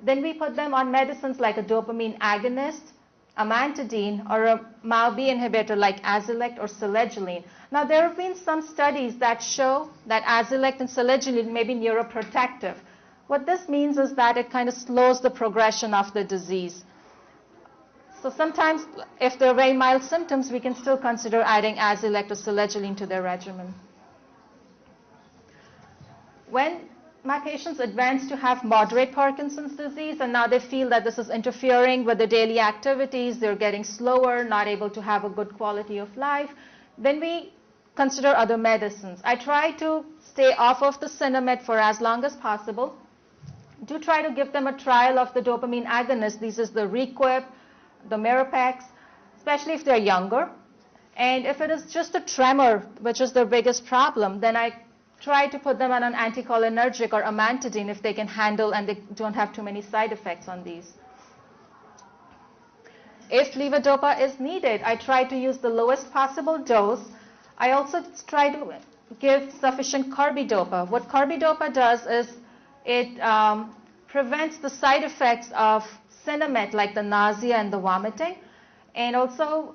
Then we put them on medicines like a dopamine agonist, amantadine, or a MAO-B inhibitor like Azilect or Selegiline. Now, there have been some studies that show that Azilect and Selegiline may be neuroprotective. What this means is that it kind of slows the progression of the disease. So sometimes, if there are very mild symptoms, we can still consider adding Azilect or Selegiline to their regimen. When my patients advance to have moderate Parkinson's disease, and now they feel that this is interfering with their daily activities, they're getting slower, not able to have a good quality of life, then we consider other medicines. I try to stay off of the Sinemet for as long as possible. Do try to give them a trial of the dopamine agonist. This is the Requip, the Mirapex, especially if they're younger. And if it is just a tremor, which is their biggest problem, then I try to put them on an anticholinergic or amantadine if they can handle and they don't have too many side effects on these. If levodopa is needed, I try to use the lowest possible dose. I also try to give sufficient carbidopa. What carbidopa does is it prevents the side effects of Sinemet, like the nausea and the vomiting, and also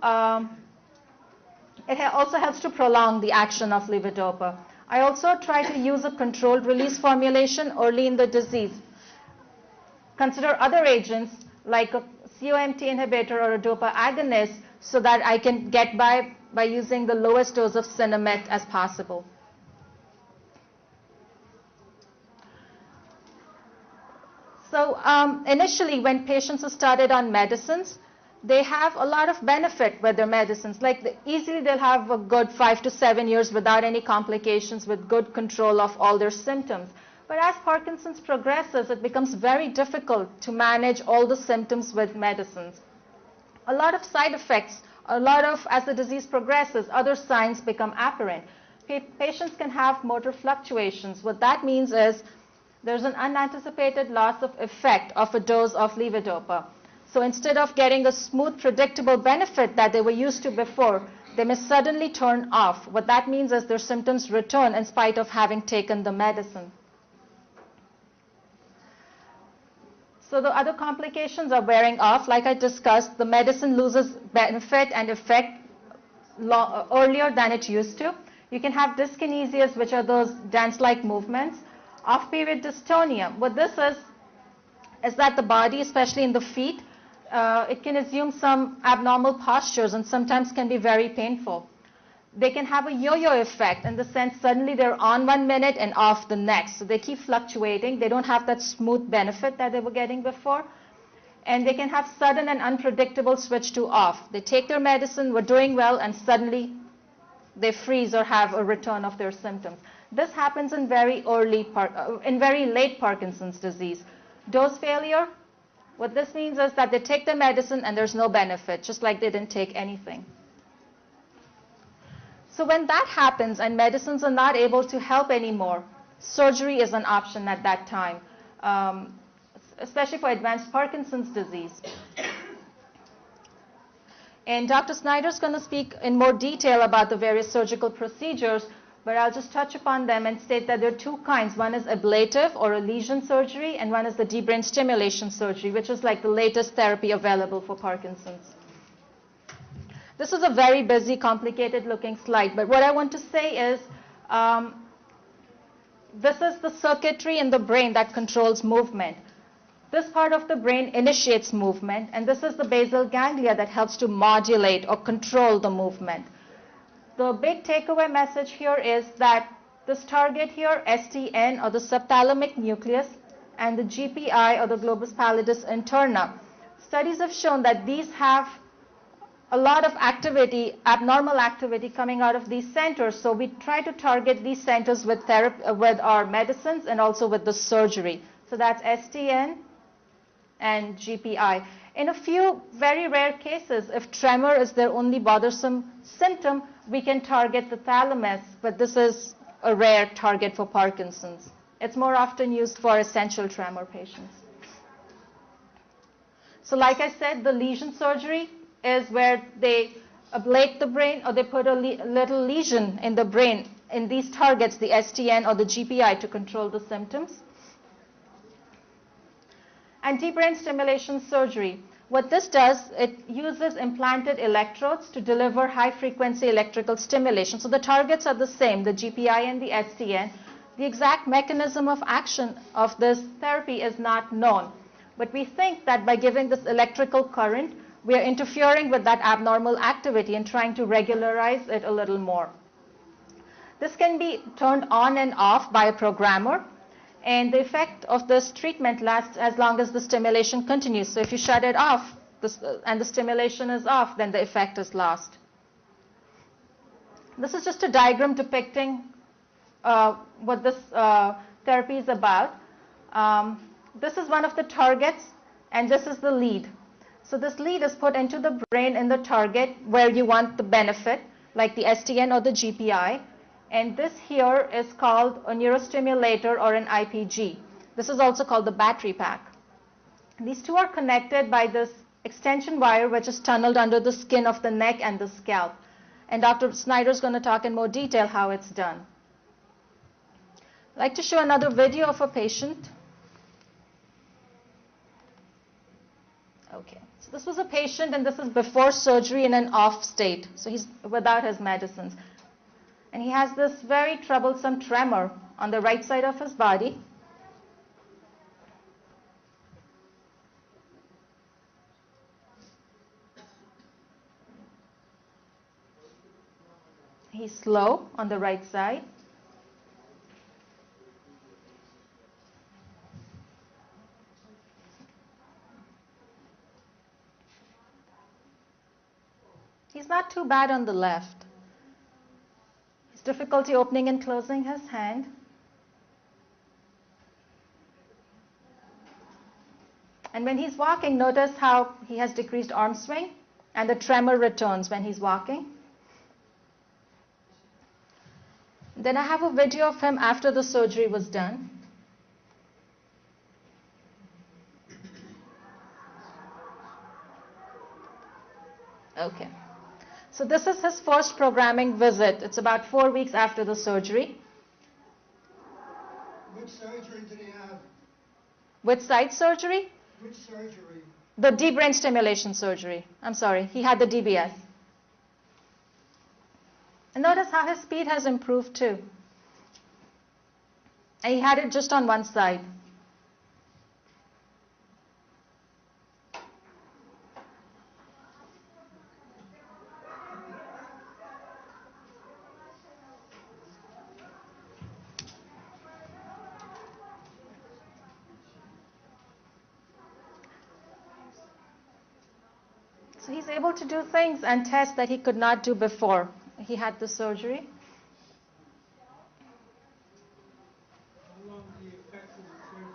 it also helps to prolong the action of levodopa. I also try to use a controlled release formulation early in the disease. Consider other agents like a COMT inhibitor or a dopa agonist so that I can get by using the lowest dose of Sinemet as possible. So initially, when patients are started on medicines, they have a lot of benefit with their medicines. Like easily they'll have a good 5 to 7 years without any complications, with good control of all their symptoms. But as Parkinson's progresses, it becomes very difficult to manage all the symptoms with medicines. A lot of side effects, as the disease progresses, other signs become apparent. Patients can have motor fluctuations. What that means is there's an unanticipated loss of effect of a dose of levodopa. So instead of getting a smooth, predictable benefit that they were used to before, they may suddenly turn off. What that means is their symptoms return in spite of having taken the medicine. So the other complications are wearing off. Like I discussed, the medicine loses benefit and effect earlier than it used to. You can have dyskinesias, which are those dance-like movements. Off-period dystonia. What this is that the body, especially in the feet, it can assume some abnormal postures and sometimes can be very painful. They can have a yo-yo effect in the sense suddenly they're on 1 minute and off the next. So they keep fluctuating. They don't have that smooth benefit that they were getting before. And they can have sudden and unpredictable switch to off. They take their medicine, we're doing well, and suddenly they freeze or have a return of their symptoms. This happens in very late Parkinson's disease. Dose failure. What this means is that they take the medicine and there's no benefit, just like they didn't take anything. So when that happens and medicines are not able to help anymore, surgery is an option at that time, especially for advanced Parkinson's disease. And Dr. Snyder is going to speak in more detail about the various surgical procedures, but I'll just touch upon them and state that there are two kinds. One is ablative or a lesion surgery, and one is the deep brain stimulation surgery, which is like the latest therapy available for Parkinson's. This is a very busy, complicated looking slide, but what I want to say is this is the circuitry in the brain that controls movement. This part of the brain initiates movement, and this is the basal ganglia that helps to modulate or control the movement. The big takeaway message here is that this target here, STN or the subthalamic nucleus, and the GPI or the globus pallidus interna, studies have shown that these have a lot of activity, abnormal activity coming out of these centers. So we try to target these centers with our medicines and also with the surgery. So that's STN and GPI. In a few very rare cases, if tremor is their only bothersome symptom, we can target the thalamus, but this is a rare target for Parkinson's. It's more often used for essential tremor patients. So like I said, the lesion surgery is where they ablate the brain or they put a little lesion in the brain in these targets, the STN or the GPI, to control the symptoms. and deep brain stimulation surgery. What this does, it uses implanted electrodes to deliver high-frequency electrical stimulation. So the targets are the same, the GPI and the STN. The exact mechanism of action of this therapy is not known. But we think that by giving this electrical current, we are interfering with that abnormal activity and trying to regularize it a little more. This can be turned on and off by a programmer, and the effect of this treatment lasts as long as the stimulation continues. So if you shut it off and the stimulation is off, then the effect is lost. This is just a diagram depicting what this therapy is about. This is one of the targets, and this is the lead. So this lead is put into the brain in the target where you want the benefit, like the STN or the GPI. And this here is called a neurostimulator or an IPG. This is also called the battery pack. These two are connected by this extension wire which is tunneled under the skin of the neck and the scalp. And Dr. Snyder is going to talk in more detail how it's done. I'd like to show another video of a patient. Okay, so this was a patient, and this is before surgery in an off state. So he's without his medicines. And he has this very troublesome tremor on the right side of his body. He's slow on the right side. He's not too bad on the left. Difficulty opening and closing his hand. And when he's walking, notice how he has decreased arm swing and the tremor returns when he's walking. Then I have a video of him after the surgery was done. Okay. So this is his first programming visit. It's about 4 weeks after the surgery. Which surgery did he have? Which side surgery? Which surgery? The deep brain stimulation surgery. I'm sorry, he had the DBS. And notice how his speed has improved too. And he had it just on one side. So he's able to do things and tests that he could not do before he had the surgery. How long do the effects of the surgery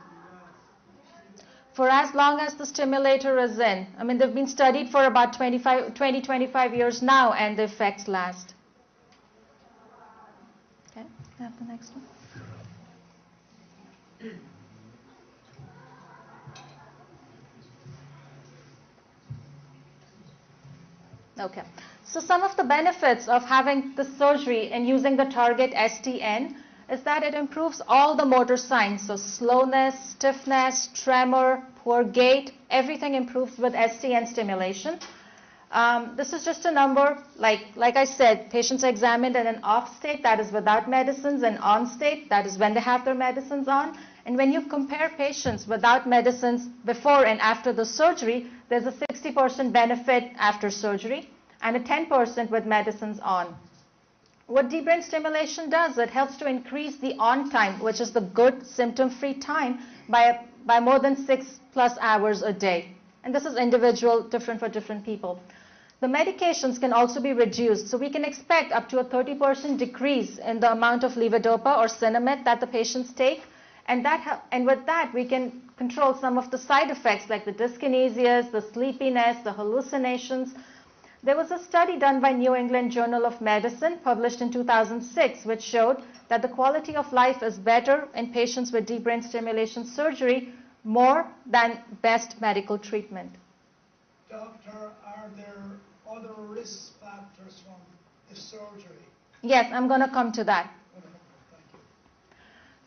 last? For as long as the stimulator is in. I mean, they've been studied for about 20-25 years now, and the effects last. Okay, have the next one. Okay, so some of the benefits of having the surgery and using the target STN is that it improves all the motor signs. So slowness, stiffness, tremor, poor gait, everything improves with STN stimulation. This is just a number, like I said, patients are examined in an off state, that is without medicines, and on state, that is when they have their medicines on. And when you compare patients without medicines before and after the surgery, there's a 60% benefit after surgery and a 10% with medicines on. What deep brain stimulation does, it helps to increase the on time, which is the good symptom-free time, by more than 6+ hours a day. And this is individual, different for different people. The medications can also be reduced, so we can expect up to a 30% decrease in the amount of levodopa or Sinemet that the patients take. And with that, we can control some of the side effects like the dyskinesias, the sleepiness, the hallucinations. There was a study done by New England Journal of Medicine published in 2006 which showed that the quality of life is better in patients with deep brain stimulation surgery more than best medical treatment. Doctor, are there other risk factors from the surgery? Yes, I'm going to come to that.